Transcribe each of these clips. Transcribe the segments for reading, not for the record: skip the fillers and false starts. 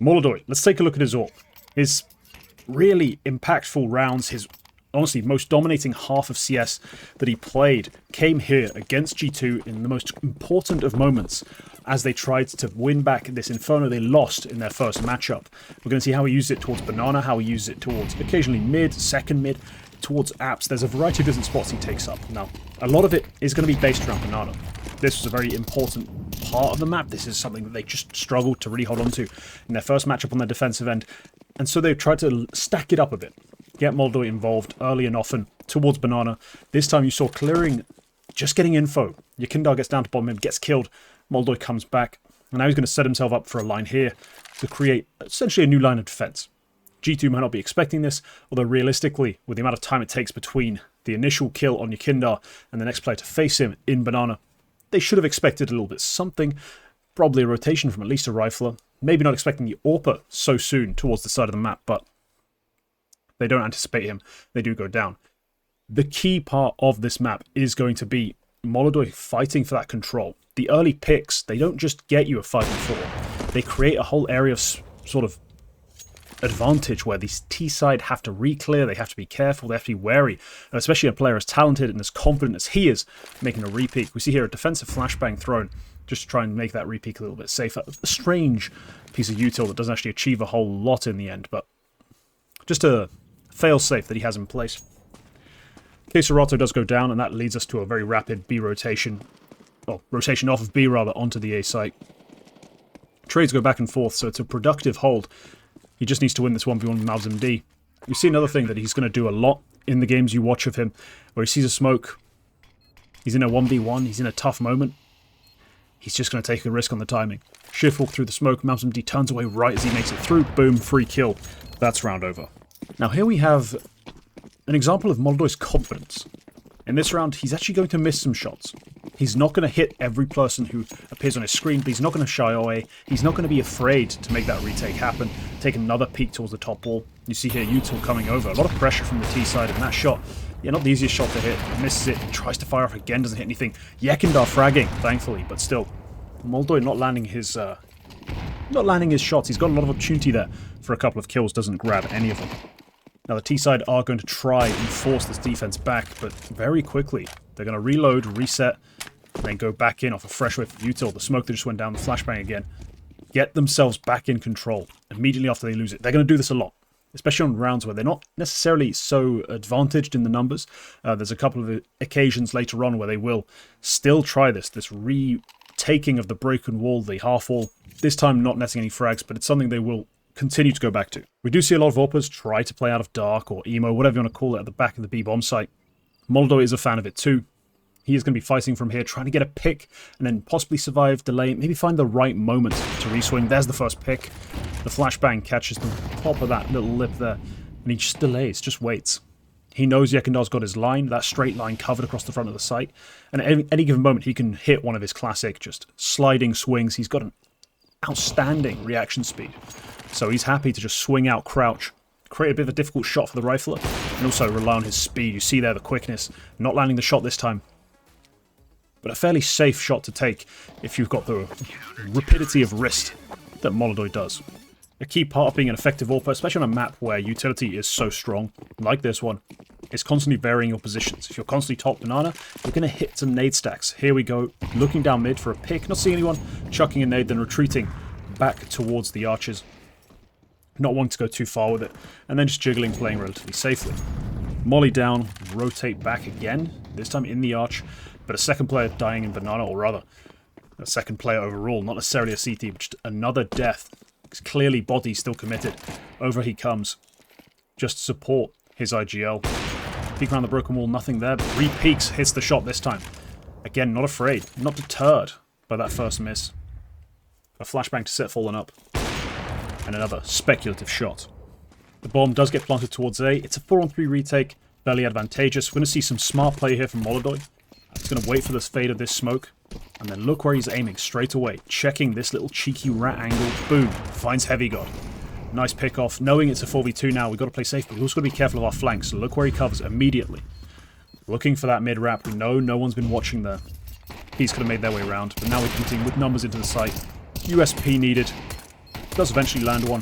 Molodoy, let's take a look at his AWP. His really impactful rounds, his honestly most dominating half of CS that he played came here against G2 in the most important of moments as they tried to win back this Inferno they lost in their first matchup. We're going to see how he used it towards Banana, how he used it towards occasionally mid, second mid, towards apps. There's a variety of different spots he takes up. Now, a lot of it is going to be based around Banana. This was a very important part of the map. This is something that they just struggled to really hold on to in their first matchup on their defensive end. And so they've tried to stack it up a bit. Get Molodoy involved early and often towards Banana. This time you saw clearing, just getting info. Yakindar gets down to bottom mid, gets killed. Molodoy comes back. And now he's going to set himself up for a line here to create essentially a new line of defense. G2 might not be expecting this, although realistically, with the amount of time it takes between the initial kill on Yakindar and the next player to face him in Banana, they should have expected a little bit something, probably a rotation from at least a rifler. Maybe not expecting the AWPer so soon towards the side of the map, but they don't anticipate him. They do go down. The key part of this map is going to be Molodoy fighting for that control. The early picks, they don't just get you a 5-4. They create a whole area of sort of advantage where these T-side have to re-clear, they have to be careful, they have to be wary, especially a player as talented and as confident as he is making a re-peek. We see here a defensive flashbang thrown just to try and make that re-peek a little bit safer. A strange piece of util that doesn't actually achieve a whole lot in the end, but just a fail-safe that he has in place. Queserato does go down, and that leads us to a very rapid B rotation. Well, rotation off of B rather onto the A site. Trades go back and forth, so it's a productive hold. He just needs to win this 1v1 with MD. You see another thing that he's going to do a lot in the games you watch of him, where he sees a smoke, he's in a 1v1, he's in a tough moment, he's just going to take a risk on the timing. Shift walk through the smoke, MD turns away right as he makes it through, boom, free kill. That's round over. Now here we have an example of Molodoy's confidence. In this round, he's actually going to miss some shots. He's not going to hit every person who appears on his screen, but he's not going to shy away. He's not going to be afraid to make that retake happen. Take another peek towards the top wall. You see here util coming over. A lot of pressure from the T side, and that shot, yeah, not the easiest shot to hit. He misses it, tries to fire off again, doesn't hit anything. Yakindar fragging, thankfully, but still. Molodoy not landing his shots. He's got a lot of opportunity there for a couple of kills, doesn't grab any of them. Now the T-side are going to try and force this defense back, but very quickly. They're going to reload, reset, and then go back in off a fresh wave of util. The smoke that just went down, the flashbang again. Get themselves back in control immediately after they lose it. They're going to do this a lot, especially on rounds where they're not necessarily so advantaged in the numbers. There's a couple of occasions later on where they will still try this retaking of the broken wall, the half wall. This time not netting any frags, but it's something they will continue to go back to. We do see a lot of AWPers try to play out of dark or emo, whatever you want to call it, at the back of the B bomb site. Molodoy is a fan of it too. He is going to be fighting from here, trying to get a pick, and then possibly survive, delay, maybe find the right moment to reswing. There's the first pick. The flashbang catches the top of that little lip there, and he just delays, just waits. He knows Yakindar's got his line, that straight line covered across the front of the site, and at any given moment he can hit one of his classic just sliding swings. He's got an outstanding reaction speed. So he's happy to just swing out, crouch, create a bit of a difficult shot for the rifler, and also rely on his speed. You see there the quickness, not landing the shot this time. But a fairly safe shot to take if you've got the rapidity of wrist that Molodoy does. A key part of being an effective AWPer, especially on a map where utility is so strong, like this one, is constantly varying your positions. If you're constantly top banana, you're going to hit some nade stacks. Here we go, looking down mid for a pick, not seeing anyone, chucking a nade, then retreating back towards the archers. Not wanting to go too far with it, and then just jiggling, playing relatively safely. Molly down, rotate back again, this time in the arch, but a second player dying in banana, or rather, a second player overall, not necessarily a CT, but just another death. It's clearly body still committed. Over he comes, just to support his IGL. Peek around the broken wall, nothing there, but re-peeks, hits the shot this time. Again, not afraid, not deterred by that first miss. A flashbang to set fallen up. And another speculative shot. The bomb does get planted towards A. It's a 4-on-3 retake, fairly advantageous. We're going to see some smart play here from Molodoy. He's going to wait for this fade of this smoke. And then look where he's aiming straight away. Checking this little cheeky rat angle. Boom. Finds Heavy God. Nice pick off. Knowing it's a 4v2 now, we've got to play safe, but we've also got to be careful of our flanks. So look where he covers immediately. Looking for that mid-wrap. We know no one's been watching there. He's could have made their way around, but now we're competing with numbers into the site. USP needed. Does eventually land one.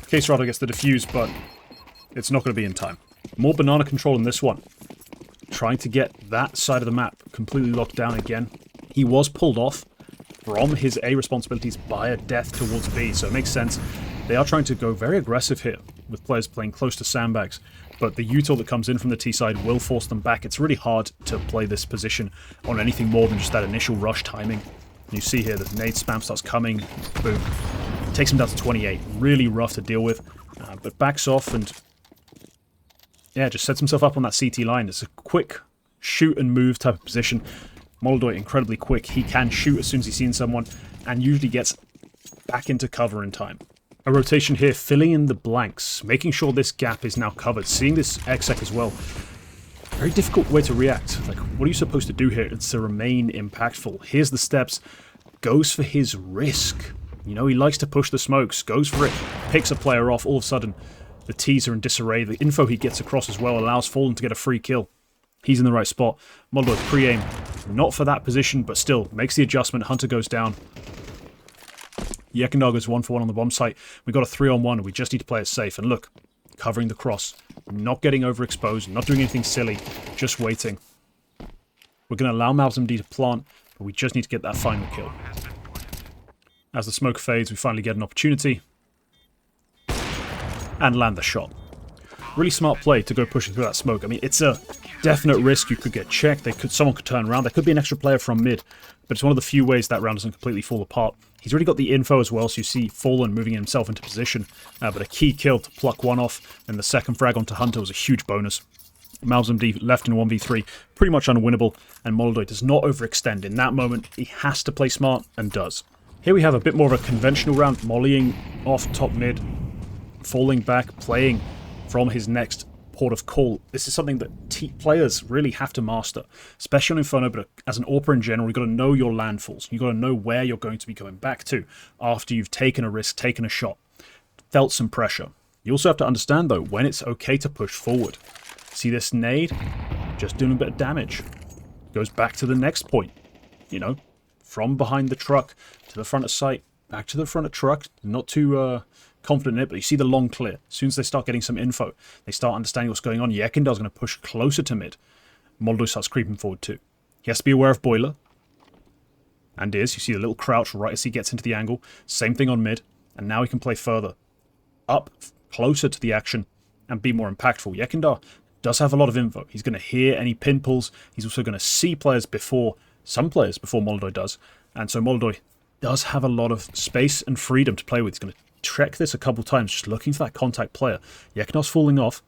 Case Rado gets the defuse, but it's not going to be in time. More banana control in this one. Trying to get that side of the map completely locked down again. He was pulled off from his A responsibilities by a death towards B, so it makes sense. They are trying to go very aggressive here, with players playing close to sandbags, but the util that comes in from the T side will force them back. It's really hard to play this position on anything more than just that initial rush timing. You see here the nade spam starts coming, boom. Takes him down to 28, really rough to deal with, but backs off and yeah, just sets himself up on that CT line. It's a quick shoot and move type of position. Molodoy incredibly quick. He can shoot as soon as he's seen someone and usually gets back into cover in time. A rotation here, filling in the blanks, making sure this gap is now covered. Seeing this exec as well. Very difficult way to react. Like, what are you supposed to do here? It's to remain impactful. Here's the steps. Goes for his risk. You know, he likes to push the smokes. Goes for it. Picks a player off. All of a sudden, the T's are in disarray. The info he gets across as well allows Fallen to get a free kill. He's in the right spot. Molodoy pre-aim. Not for that position, but still makes the adjustment. Hunter goes down. Yekindar goes 1-for-1 on the bomb site. We've got a 3-on-1, and we just need to play it safe. And look, covering the cross. Not getting overexposed, not doing anything silly, just waiting. We're going to allow Malzamd to plant, but we just need to get that final kill. As the smoke fades, we finally get an opportunity. And land the shot. Really smart play to go pushing through that smoke. I mean, it's a definite risk. You could get checked. Someone could turn around. There could be an extra player from mid. But it's one of the few ways that round doesn't completely fall apart. He's already got the info as well, so you see Fallen moving himself into position. But a key kill to pluck one off, and the second frag onto Hunter was a huge bonus. Malzamd left in 1v3, pretty much unwinnable, and Molodoy does not overextend. In that moment, he has to play smart, and does. Here we have a bit more of a conventional round, mollying off top mid, falling back, playing from his next port of call. This is something that players really have to master, especially on Inferno, but as an AWPer in general, you've got to know your landfalls. You've got to know where you're going to be going back to after you've taken a risk, taken a shot, felt some pressure. You also have to understand, though, when it's okay to push forward. See this nade? Just doing a bit of damage. Goes back to the next point. You know, from behind the truck to the front of site, back to the front of truck. Not too confident in it, but you see the long clear. As soon as they start getting some info, they start understanding what's going on. Yekindar's going to push closer to mid. Molodoy starts creeping forward too. He has to be aware of Boiler. And is. You see the little crouch right as he gets into the angle. Same thing on mid. And now he can play further. Up, closer to the action, and be more impactful. Yekindar does have a lot of info. He's going to hear any pin pulls. He's also going to see players before, some players before Molodoy does. And so Molodoy does have a lot of space and freedom to play with. He's going to check this a couple times, just looking for that contact player. Yekindar's falling off,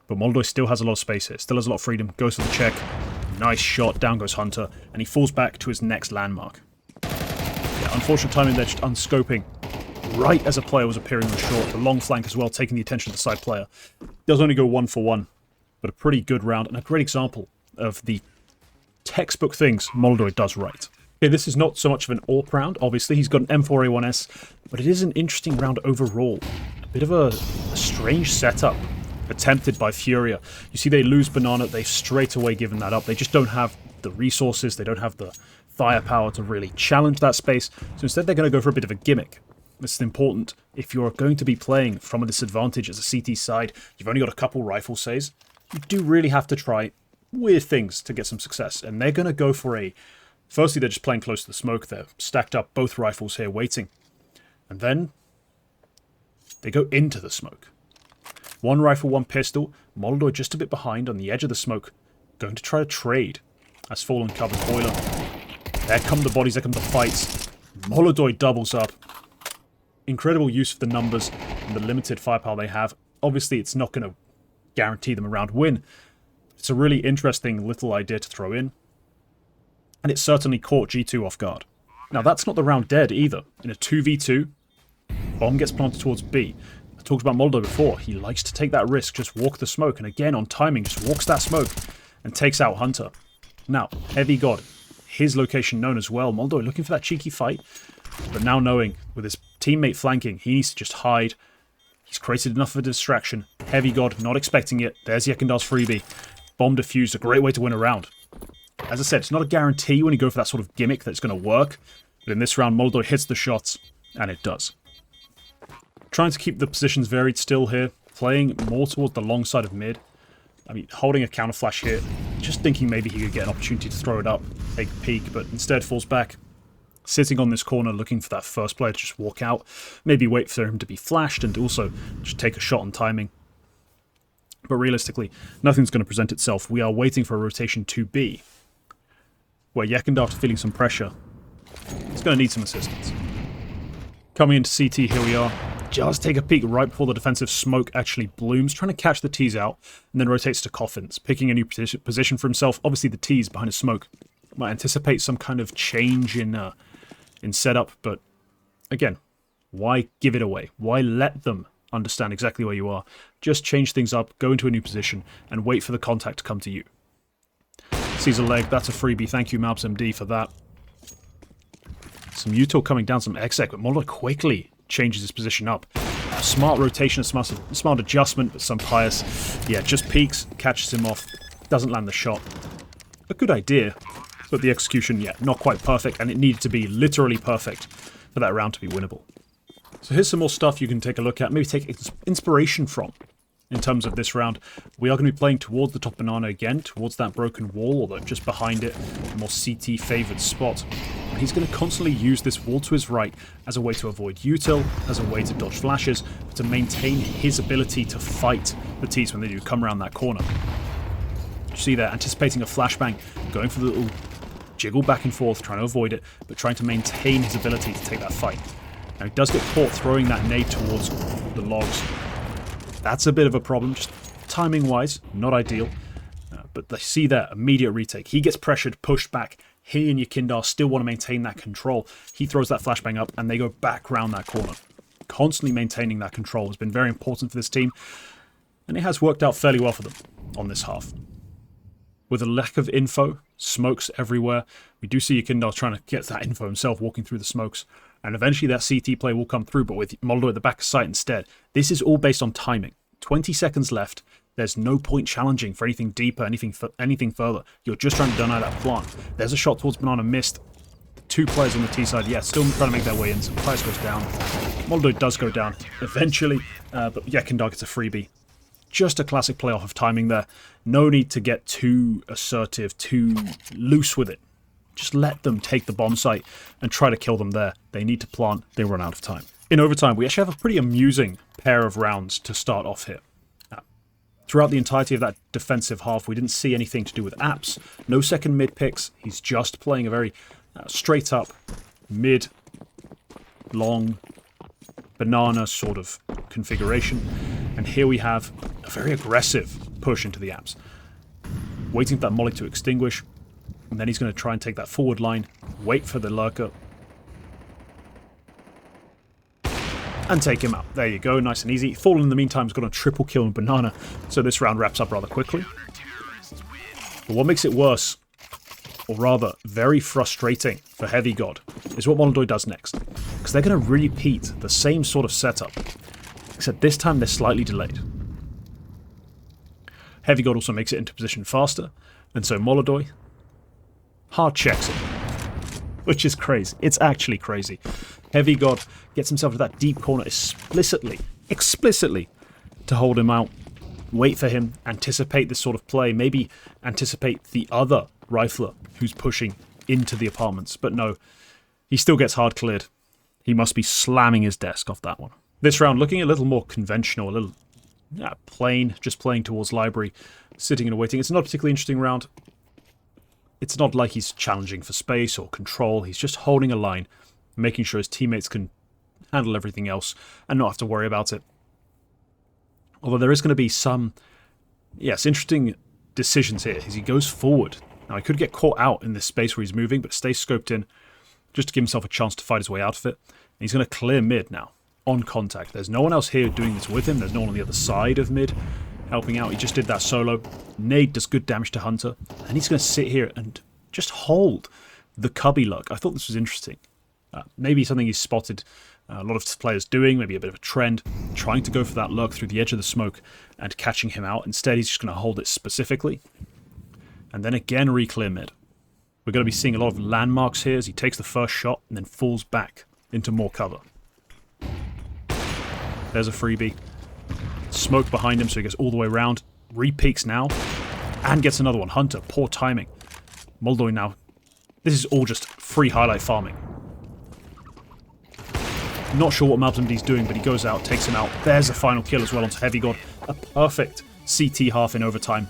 but Molodoy still has a lot of space here. Still has a lot of freedom. Goes for the check. Nice shot. Down goes Hunter, and he falls back to his next landmark. Yeah, unfortunate timing there, just unscoping. Right as a player was appearing on the short. The long flank as well, taking the attention of the side player. Does only go 1-for-1, but a pretty good round, and a great example of the textbook things Molodoy does right. Okay, this is not so much of an AWP round, obviously. He's got an M4A1S, but it is an interesting round overall. A bit of a strange setup attempted by Furia. You see they lose Banana, they've straight away given that up. They just don't have the resources, they don't have the firepower to really challenge that space, so instead they're going to go for a bit of a gimmick. This is important. If you're going to be playing from a disadvantage as a CT side, you've only got a couple rifle saves, you do really have to try weird things to get some success, and they're going to go for a... Firstly, they're just playing close to the smoke. They're stacked up, both rifles here, waiting. And then they go into the smoke. One rifle, one pistol. Molodoy just a bit behind on the edge of the smoke. Going to try to trade. As Fallen covers Boiler. There come the bodies, there come the fights. Molodoy doubles up. Incredible use of the numbers and the limited firepower they have. Obviously, it's not going to guarantee them a round win. It's a really interesting little idea to throw in. And it certainly caught G2 off guard. Now, that's not the round dead either. In a 2v2, bomb gets planted towards B. I talked about Molodoy before. He likes to take that risk, just walk the smoke. And again, on timing, just walks that smoke and takes out Hunter. Now, Heavy God, his location known as well. Molodoy looking for that cheeky fight. But now knowing, with his teammate flanking, he needs to just hide. He's created enough of a distraction. Heavy God, not expecting it. There's Yekindar's freebie. Bomb defused, a great way to win a round. As I said, it's not a guarantee when you go for that sort of gimmick that it's going to work. But in this round, Molodoy hits the shots. And it does. Trying to keep the positions varied still here. Playing more towards the long side of mid. I mean, holding a counter flash here. Just thinking maybe he could get an opportunity to throw it up, take a peek, but instead falls back. Sitting on this corner looking for that first player to just walk out. Maybe wait for him to be flashed and also just take a shot on timing. But realistically, nothing's going to present itself. We are waiting for a rotation 2B. Where Yekindar, after feeling some pressure, is going to need some assistance. Coming into CT, here we are. Just take a peek right before the defensive smoke actually blooms, trying to catch the T's out, and then rotates to Coffins, picking a new position for himself. Obviously, the T's behind his smoke might anticipate some kind of change in setup, but again, why give it away? Why let them understand exactly where you are? Just change things up, go into a new position, and wait for the contact to come to you. Sees a leg, that's a freebie. Thank you, Malbs MD, for that. Some Util coming down, some exec, but Molodoy quickly changes his position up. A smart rotation, a smart adjustment, but some pious. Yeah, just peeks, catches him off, doesn't land the shot. A good idea, but the execution, yeah, not quite perfect, and it needed to be literally perfect for that round to be winnable. So here's some more stuff you can take a look at, maybe take inspiration from. In terms of this round, we are going to be playing towards the top banana again, towards that broken wall, although just behind it, a more CT favoured spot. And he's going to constantly use this wall to his right as a way to avoid util, as a way to dodge flashes, but to maintain his ability to fight the T's when they do come around that corner. You see there, anticipating a flashbang, going for the little jiggle back and forth, trying to avoid it, but trying to maintain his ability to take that fight. Now he does get caught throwing that nade towards the logs. That's a bit of a problem, just timing-wise, not ideal. But they see there, immediate retake. He gets pressured, pushed back. He and Yekindar still want to maintain that control. He throws that flashbang up, and they go back round that corner. Constantly maintaining that control has been very important for this team, and it has worked out fairly well for them on this half. With a lack of info, smokes everywhere, we do see Yekindar trying to get that info himself, walking through the smokes. And eventually that CT play will come through, but with Molodoy at the back of sight instead. This is all based on timing. 20 seconds left. There's no point challenging for anything deeper, anything further. You're just trying to deny that plant. There's a shot towards Banana, missed. The two players on the T side, yeah, still trying to make their way in. So Price goes down. Molodoy does go down eventually, but Yekindar gets a freebie. Just a classic playoff of timing there. No need to get too assertive, too loose with it. Just let them take the bomb site and try to kill them there. They need to plant, they run out of time. In overtime, we actually have a pretty amusing pair of rounds to start off here. Throughout the entirety of that defensive half, we didn't see anything to do with apps. No second mid picks. He's just playing a very straight up, mid, long, banana sort of configuration. And here we have a very aggressive push into the apps. Waiting for that molly to extinguish. And then he's going to try and take that forward line, wait for the lurker, and take him out. There you go, nice and easy. Fallen in the meantime has got a triple kill on Banana, so this round wraps up rather quickly. But what makes it worse, or rather very frustrating for Heavy God, is what Molodoy does next. Because they're going to repeat the same sort of setup, except this time they're slightly delayed. Heavy God also makes it into position faster, and so Molodoy hard checks it, which is crazy. It's actually crazy. Heavy God gets himself to that deep corner explicitly to hold him out, wait for him, anticipate this sort of play, maybe anticipate the other rifler who's pushing into the apartments. But no, he still gets hard cleared. He must be slamming his desk off that one. This round looking a little more conventional, a little plain, just playing towards library, sitting and waiting. It's not a particularly interesting round. It's not like he's challenging for space or control. He's just holding a line, making sure his teammates can handle everything else and not have to worry about it. Although there is going to be some, yes, interesting decisions here as he goes forward. Now, he could get caught out in this space where he's moving, but stays scoped in just to give himself a chance to fight his way out of it. And he's going to clear mid now, on contact. There's no one else here doing this with him. There's no one on the other side of mid helping out. He just did that solo. Nade does good damage to Hunter. And he's going to sit here and just hold the cubby lug. I thought this was interesting. Maybe something he's spotted a lot of players doing, maybe a bit of a trend, trying to go for that lurk through the edge of the smoke and catching him out. Instead, he's just going to hold it specifically. And then again, re-clear mid. We're going to be seeing a lot of landmarks here as he takes the first shot and then falls back into more cover. There's a freebie. Smoke behind him, so he goes all the way around. Re-peeks now. And gets another one. Hunter, poor timing. Molodoy now. This is all just free highlight farming. Not sure what MalPMD's doing, but he goes out, takes him out. There's a final kill as well onto Heavy God. A perfect CT half in overtime.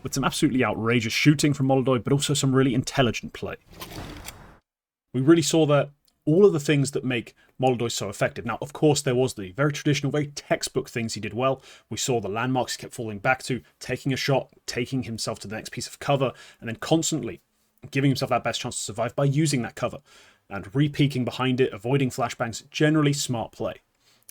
With some absolutely outrageous shooting from Molodoy, but also some really intelligent play. We really saw that all of the things that make Molodoy so effective. Now, of course, there was the very traditional, very textbook things he did well. We saw the landmarks he kept falling back to, taking a shot, taking himself to the next piece of cover, and then constantly giving himself that best chance to survive by using that cover. And re-peeking behind it, avoiding flashbangs, generally smart play.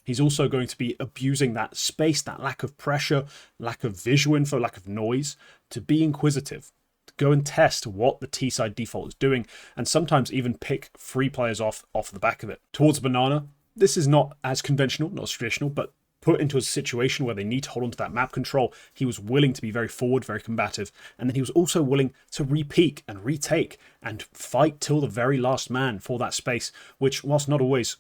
He's also going to be abusing that space, that lack of pressure, lack of visual info, lack of noise, to be inquisitive. Go and test what the T-side default is doing, and sometimes even pick free players off the back of it. Towards Banana, this is not as conventional, not as traditional, but put into a situation where they need to hold on to that map control, he was willing to be very forward, very combative, and then he was also willing to re-peek and retake and fight till the very last man for that space, which, whilst not always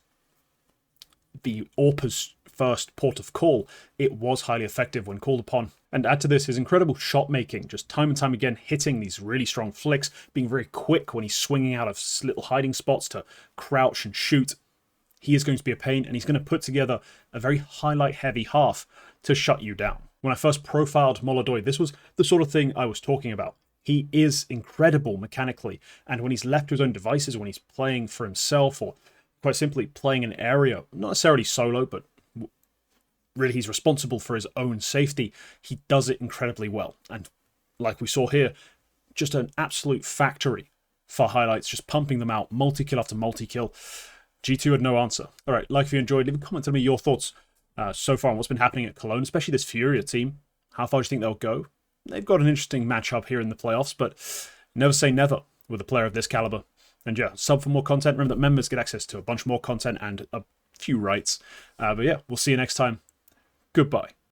the AWP's first port of call, it was highly effective when called upon. And add to this his incredible shot making, just time and time again hitting these really strong flicks, being very quick when he's swinging out of little hiding spots to crouch and shoot. He is going to be a pain, and he's going to put together a very highlight heavy half to shut you down. When I first profiled Molodoy, this was the sort of thing I was talking about. He is incredible mechanically, and when he's left to his own devices, when he's playing for himself, or quite simply playing an area, not necessarily solo, but really he's responsible for his own safety, he does it incredibly well. And like we saw here, just an absolute factory for highlights, just pumping them out, multi-kill after multi-kill. G2 had no answer. All right, like if you enjoyed, leave a comment, tell me your thoughts so far on what's been happening at Cologne, especially this Furia team. How far do you think they'll go? They've got an interesting matchup here in the playoffs, but never say never with a player of this caliber. And yeah, sub for more content. Remember that members get access to a bunch more content and a few rights. But yeah, we'll see you next time. Goodbye.